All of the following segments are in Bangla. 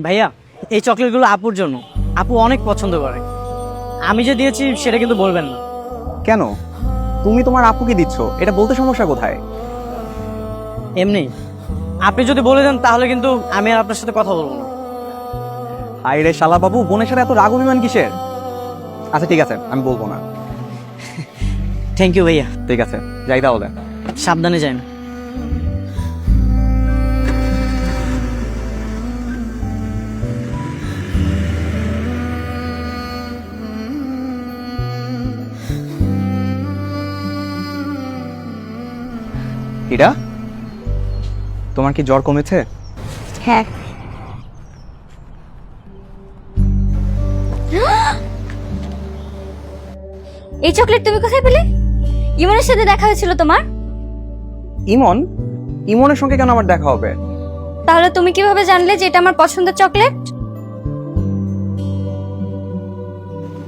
ভাইয়া, এই চকলেটগুলো আপুর জন্য। আপু অনেক পছন্দ করে। আমি যে দিয়েছি সেটা কিন্তু বলবেন না। কেন? তুমি তোমার আপুকে দিচ্ছ, এটা বলতে সমস্যা কোথায়? এমনি আপনি যদি বলে দেন তাহলে কিন্তু আমি আর আপনার সাথে কথা বলবো না। আরে রে শালা বাবু, বোনের সাথে এত রাগ অভিমান কিসের? আচ্ছা ঠিক আছে, আমি বলবো না। থ্যাংক ইউ ভাইয়া। ঠিক আছে, যাই তাহলে। সাবধানে যান। হীরা, তোমার কি জ্বর কমেছে? হ্যাঁ। এই চকলেট তুমি কোথায় পেলে? ইমনের সাথে দেখা হয়েছিল তোমার? ইমন? ইমনের সঙ্গে কেন আমার দেখা হবে? তাহলে তুমি কিভাবে জানলে যে এটা আমার পছন্দের চকলেট?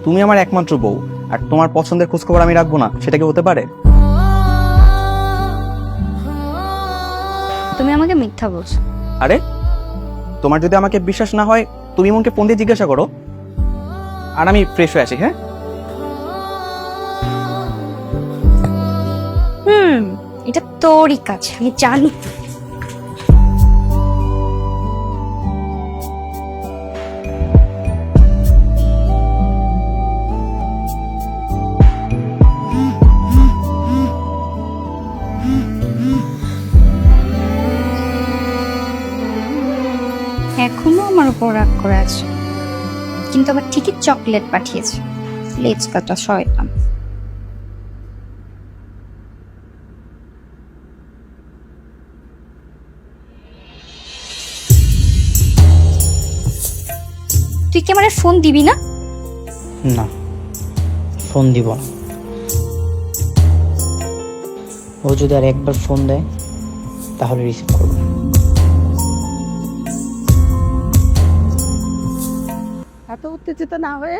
তুমি আমার একমাত্র বউ, আর তোমার পছন্দের খোঁজখবর আমি রাখবো না, সেটা কি হতে পারে? তুমি আমাকে মিথ্যা বলছো। আরে, তোমার যদি আমাকে বিশ্বাস না হয় তুমি ইমনকে ফোন দিয়ে জিজ্ঞাসা করো। আর আমি ফ্রেশ হয়ে আসি। হ্যাঁ, এটা তোরই কাজ, আমি জানি। এখনো আমার উপর রাগ করে আছে, কিন্তু আবার ঠিকই চকলেট পাঠিয়েছে। লেজ কাটা শয়তান। তুই কি আমার ফোন দিবি না? না, ফোন দিব না। ও যদি আর একবার ফোন দেয় তাহলে রিসিভ করবো। এত উত্তেজিত না হয়ে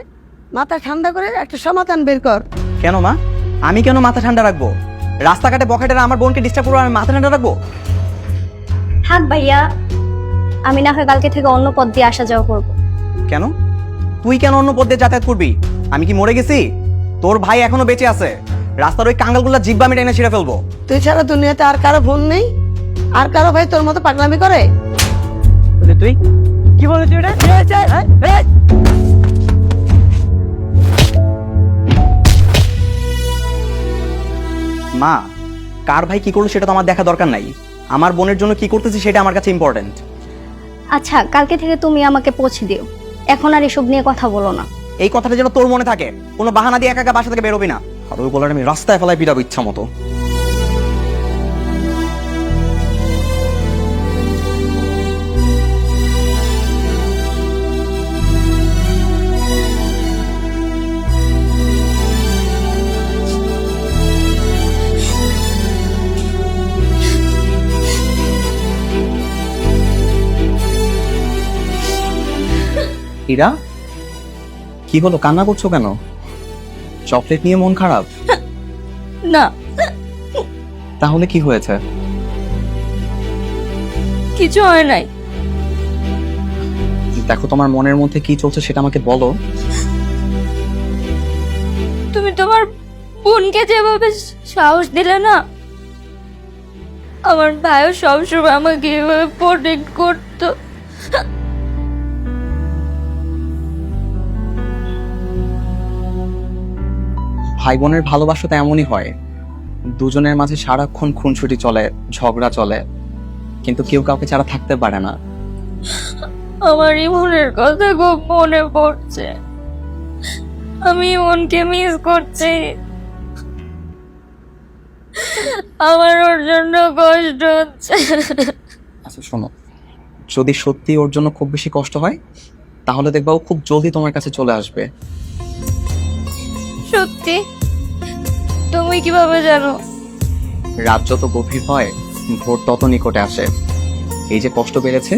মাথা ঠান্ডা করে একটা সমাধান বের কর। কেন মা? আমি কেন মাথা ঠান্ডা রাখবো? রাস্তাঘাটে বখাটেরা আমার বোনকে ডিস্টার্ব করবো, আমি মাথা ঠান্ডা রাখবো? থাক ভাইয়া, আমি না হয় কালকে থেকে অন্য পথ দিয়ে আসা যাওয়া করবো। কেন? তুই কেন অন্য পথ দিয়ে যাতায়াত করবি? আমি কি মরে গেছি? তোর ভাই এখনো বেঁচে আছে। রাস্তার ওই কাঙ্গালগুলা জিব্বা আমি টেনে ছিঁড়ে ফেলবো। তুই ছাড়া দুনিয়াতে আর কারো ফোন নেই? আর কারো ভাই তোর মতো পাগলামি করে? তুই কি বলেছিস এটা? মা, কার ভাই কি করলো সেটা তো আমার দেখা দরকার নাই। আমার বোনের জন্য কি করতেছি সেটা আমার কাছে ইম্পর্টেন্ট। আচ্ছা, কালকে থেকে তুমি আমাকে পৌঁছে দিও। এখন আর এসব নিয়ে কথা বলো না। এই কথাটা যেন তোর মনে থাকে। কোনো বাহানা দিয়ে একা একা বাসা থেকে বেরোবি না। আর ওই বলার আমি রাস্তায় ফেলায় পিটাবো ইচ্ছা মতো। হীরা, কি হলো, কান্না করছো কেন? চকলেট নিয়ে মন খারাপ? না, তাহলে কি হয়েছে? কিছু হয় নাই। দেখো, তোমার মনের মধ্যে কি চলছে সেটা আমাকে বলো। তুমি তোমার বোনকে যেভাবে সাহস দিলে না, আমার ভাইও সবসময় আমাকে এভাবে প্রোটেক্ট করতো। ভাই বোনের ভালোবাসা তো এমনই হয়। দুজনের মাঝে সারাক্ষণ খুনসুটি চলে, ঝগড়া চলে, কিন্তু কেউ কাউকে ছাড়া থাকতে পারে না। আমার ইমনের কথা খুব মনে পড়ছে। আমি ইমনকে মিস করছি। আমার ওর জন্য কষ্ট হচ্ছে। আচ্ছা শোনো, যদি সত্যি ওর জন্য খুব বেশি কষ্ট হয় তাহলে দেখবা ও খুব জলদি তোমার কাছে চলে আসবে। সত্যি? তুমি কিভাবে জানো? রাত যত গভীর হয় ভোর তত নিকটে আসে। এই যে কষ্ট বেড়েছে,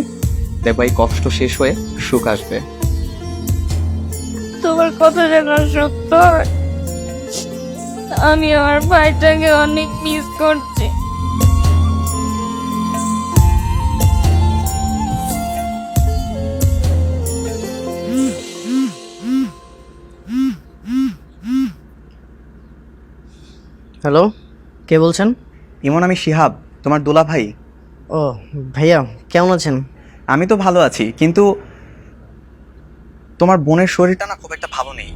দেখবা এই কষ্ট শেষ হয়ে সুখ আসবে। তোমার কথা যেন সত্য হয়। আমি আমার ভাইটাকে অনেক মিস করছি। হ্যালো, কে বলছেন? ইমন, আমি শিহাব, তোমার দোলা ভাই। ও ভাইয়া, কেমন আছেন? আমি তো ভালো আছি, কিন্তু তোমার বোনের শরীরটা না খুব একটা ভালো নেই।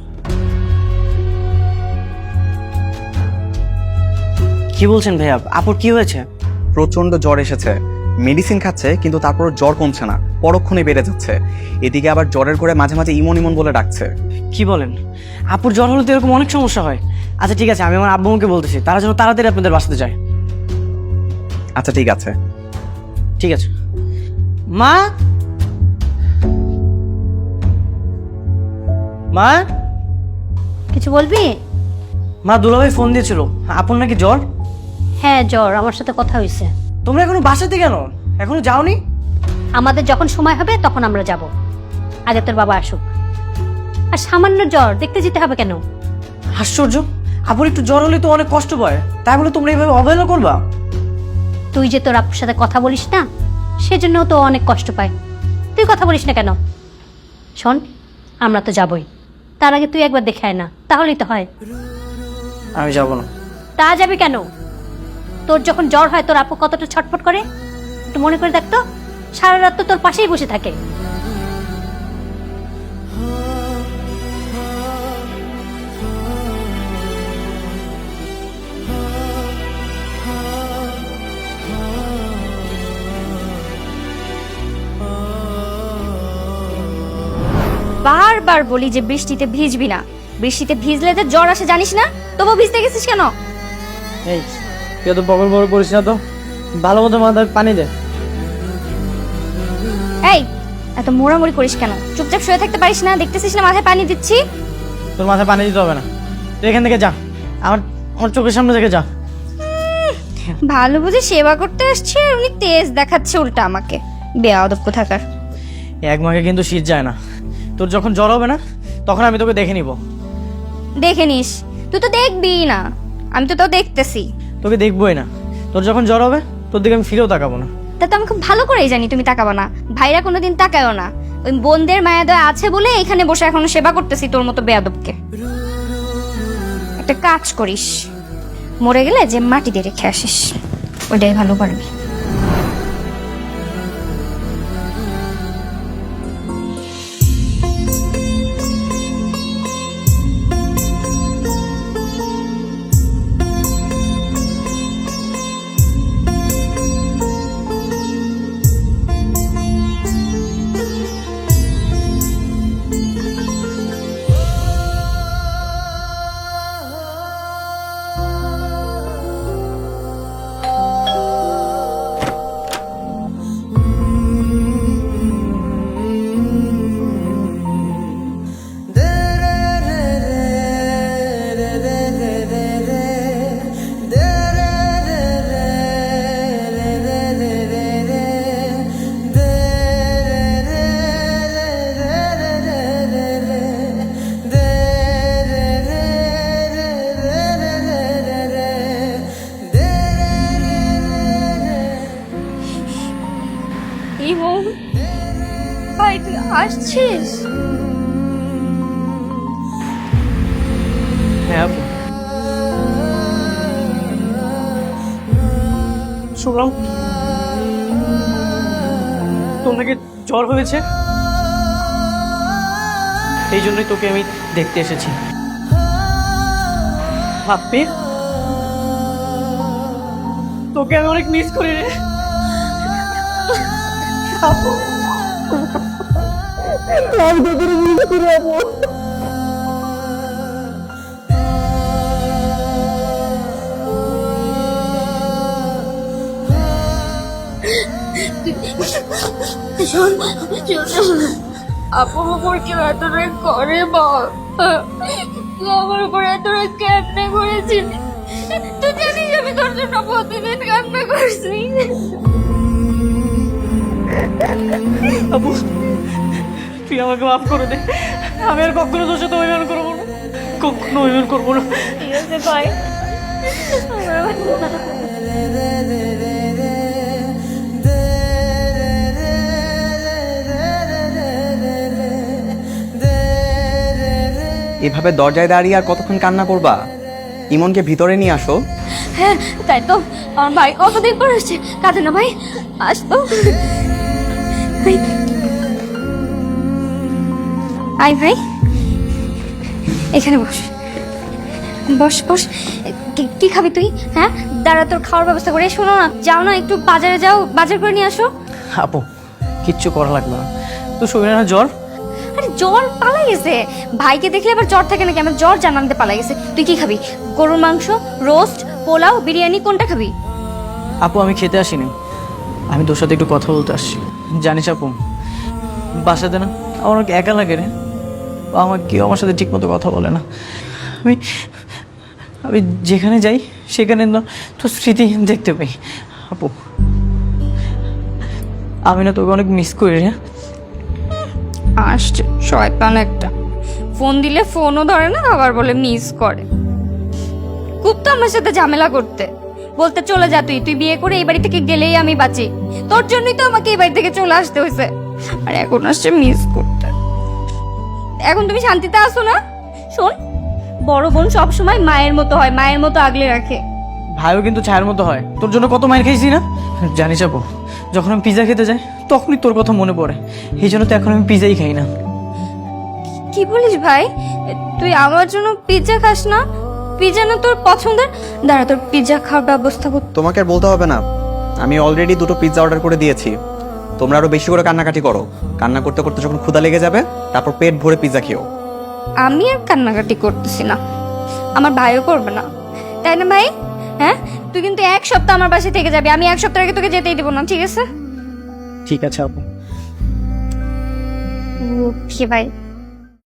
কি বলছেন ভাইয়া? আপুর কি হয়েছে? প্রচন্ড জ্বর এসেছে, মেডিসিন খাচ্ছে কিন্তু তারপর জ্বর কমছে না, পরক্ষণে বেড়ে যাচ্ছে। এদিকে আবার জ্বরের করে মাঝে মাঝে ইমন ইমন বলে ডাকছে। কি বলেন? আপুর জ্বর হলে তো এরকম অনেক সমস্যা হয়। আচ্ছা ঠিক আছে, আমি আমার আব্বুকে বলতেছি তারা যেন তাড়াতাড়ি আপনাদের বাসাতে যায়। আচ্ছা ঠিক আছে। ঠিক আছে। মা, মা, কিছু বলবি? মা দুলাভাই ফোন দিয়েছিল, আপুর নাকি জ্বর। হ্যাঁ, জ্বর, আমার সাথে কথা হয়েছে। তোমরা এখনো বাসাতে কেন? এখনো যাওনি? আমাদের যখন সময় হবে তখন আমরা যাব, আগে তোর বাবা আসুক। আর সামান্য জ্বর, দেখতে যেতে হবে কেন? আশ্চর্য, আপুর একটু জ্বর হলে তো অনেক কষ্ট পায়, তাই বলে তোমরা এইভাবে অবহেলা করবা? তুই যে তোর আপুর সাথে কথা বলিস না, সেজন্য তো অনেক কষ্ট পায়। তুই কথা বলিস না কেন? শোন, আমরা তো যাবই, তার আগে তুই একবার দেখে আয় না, তাহলেই তো হয়। আমি যাবো না। তা যাবি কেন? তোর যখন জ্বর হয় তোর আপু কতটা ছটফট করে, একটু মনে করে দেখ তো। সারা রাত তো তোর পাশেই বসে থাকে। বারবার বলি যে বৃষ্টিতে ভিজবি না, বৃষ্টিতে ভিজলে যে জ্বর আসে জানিস না, তবু ভিজতে গেছিস কেন? এই তুই তো বগল বগল করিস না তো, ভালো মতো মাথায় পানি দে। এই এত মোড়ামুড়ি করিস কেন? চুপচাপ শুয়ে থাকতে পারিস না? দেখতেছিস না মাথায় পানি দিচ্ছি? তোর মাথায় পানি দিতে হবে না, তুই এখান থেকে যা, আমার আমার চোখের সামনে থেকে যা। ভালো বুঝে সেবা করতে আসছে আর উনি তেজ দেখাচ্ছে উল্টা আমাকে। বেয়াদব কোথাকার। এক মাকে কিন্তু শীত যায় না, তোর যখন জ্বর হবে না তখন আমি তোকে দেখে নিব। দেখে নিস, তুই তো দেখবি না, আমি তো তাও দেখতেছি। তোকে দেখবোই না, তোর যখন জ্বর হবে তোর দিকে আমি ফিরেও তাকাবো না। তা তো আমি খুব ভালো করেই জানি তুমি তাকাবো না, ভাইরা কোনোদিন তাকায়ও না। ওই বোনদের মায়া দয়া আছে বলে এখানে বসে এখনো সেবা করতেছি তোর মতো বেয়াদবকে। একটা কাজ করিস, মরে গেলে যে মাটি দিয়ে রেখে আসিস, ওইটাই ভালো পারবি। ইমন ভাই, তুই আসছিস? হ্যাঁ আপু, শুনলাম তোর নাকি জ্বর হয়েছে, এই জন্যই তোকে আমি দেখতে এসেছি। ভাববি তোকে আমি অনেক মিস করি রে আপু। আমি তোকে মিস করি আপু। আপুর উপর কেউ এত রাগ করে বল? তুই আমার উপর এত রাগ কেমনে করেছিস? তুই জানিস আমি তোর জন্য প্রতিদিন কান্না করছি। আপু তুই আমাকে মাফ করে দে, আমি আর কখনো তোর সাথে অভিমান করবো না, কখনো অভিমান করবো না। ঠিক আছে ভাই। এভাবে দরজায় দাঁড়িয়ে আর কতক্ষণ কান্না করবা? ইমনকে ভিতরে নিয়ে আসো। হ্যাঁ তাই তো, আমার ভাই কতদিন পর আসছে। কাঁদে না ভাই, আসতো। আই ভাই, এখানে বস বস বস। কি খাবি তুই? হ্যাঁ দাঁড়া, তোর খাওয়ার ব্যবস্থা করে। শোনো না, যাও না একটু বাজারে যাও, বাজার করে নিয়ে আসো। আপু কিচ্ছু করা লাগবে না, তো শরীরে না জ্বর। আরে জ্বর পালাই গেছে, ভাইকে দেখলে আবার জ্বর থাকে নাকি? আমার জ্বর জানাতে পালাই গেছে। তুই কি খাবি? গরুর মাংস, রোস্ট, পোলাও, বিরিয়ানি, কোনটা খাবি? আপু আমি খেতে আসিনি, আমি তোর সাথে একটু কথা বলতে আসছি। জানিস আপু, বাসাতে না আমার অনেক একা লাগে রে। আমার কেউ আমার সাথে ঠিক মতো কথা বলে না। আমি আমি যেখানে যাই সেখানে না তোর স্মৃতি দেখতে পাই। আপু আমি না তোকে অনেক মিস করি রে। আসছে শয়তান একটা, ফোন দিলে ফোনও ধরে না, আবার বলে মিস করে। খুব তো আমার সাথে ঝামেলা করতে, বলতে চলে যা তুই, তুই বিয়ে করে এই বাড়ি থেকে গেলেই আমি বাঁচি। তোর জন্যই তো আমাকে এই বাড়ি থেকে চলে আসতে হয়েছে, আর এখন আসছে মিস করতে। এখন তুমি শান্তিতে আসো না? শোন, বড় বোন সব সময় মায়ের মতো হয়, মায়ের মতো আগলে রাখে। ভাইও কিন্তু ছায়ের মতো হয়, তোর জন্য কত মায়ের খেয়েছি না জানিস আপু। যখন আমি পিৎজা খেতে যাই তখনই তোর কথা মনে পড়ে, এই জন্য তো এখন আমি পিৎজাই খাই না। কি বলিস ভাই, তুই আমার জন্য পিৎজা খাস না? পিৎজা না তোর পছন্দের? দাঁড়া, তোর পিৎজা খাওয়ার ব্যবস্থা কর। তোমাকে আর বলতে হবে না, আমি অলরেডি 2টো পিৎজা অর্ডার করে দিয়েছি। তোমরা আরো বেশি করে কান্নাকাটি করো, কান্না করতে করতে যখন ক্ষুধা লেগে যাবে তারপর পেট ভরে পিৎজা খেও। আমি আর কান্নাকাটি করতেছি না, আমার ভাইও করবে না, তাই না ভাই? হ্যাঁ, তুই কিন্তু 1 সপ্তাহ আমার বাসায় থেকে যাবি, আমি 1 সপ্তাহ আগে তোকে যেতেই দেবো না, ঠিক আছে? ঠিক আছে আপু। ওকে ভাই।